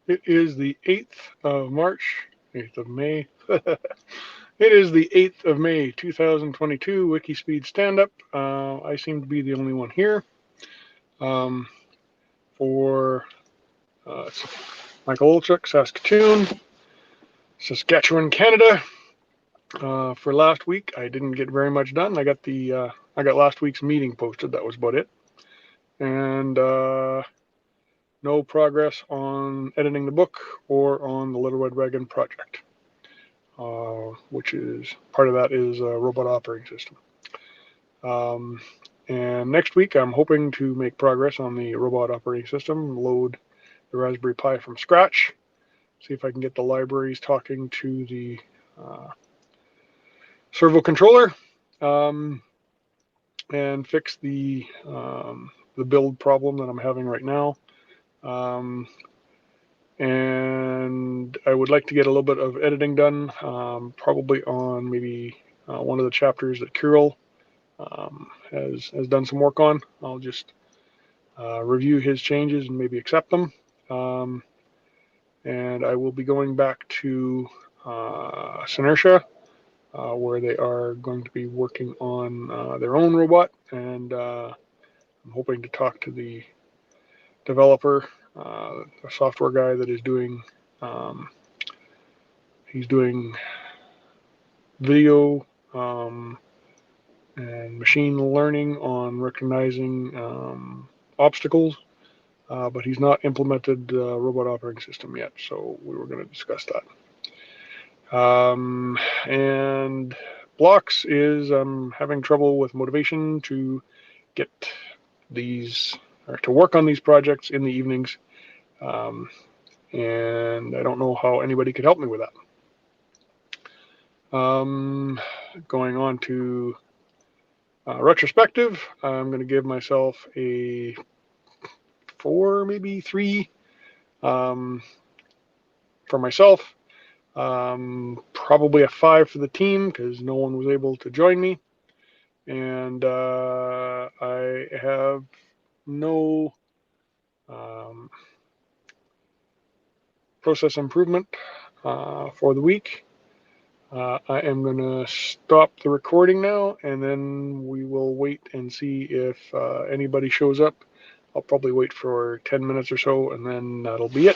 It is the 8th of March, 8th of May. It is the 8th of May, 2022, WIKISPEED Stand-Up. I seem to be the only one here. Um, for Michael Olchuk, Saskatchewan, Canada. For last week, I didn't get very much done. I got last week's meeting posted. That was about it, and no progress on editing the book or on the Little Red Dragon project, which is part of that is a robot operating system. And next week, I'm hoping to make progress on the robot operating system, load the Raspberry Pi from scratch, see if I can get the libraries talking to the servo controller, and fix the build problem that I'm having right now. And I would like to get a little bit of editing done, probably on maybe one of the chapters that Kirill has done some work on. I'll just review his changes and maybe accept them. And I will be going back to Synertia, where they are going to be working on their own robot, and I'm hoping to talk to the developer, a software guy that is doing he's doing video and machine learning on recognizing obstacles, but he's not implemented robot operating system yet, so we were going to discuss that. And blocks is I'm having trouble with motivation to get these or to work on these projects in the evenings, and I don't know how anybody could help me with that. Going on to retrospective, I'm going to give myself a 4, maybe 3 for myself. Probably a 5 for the team because no one was able to join me. And I have no process improvement for the week. I am going to stop the recording now, and then we will wait and see if anybody shows up. I'll probably wait for 10 minutes or so, and then that'll be it.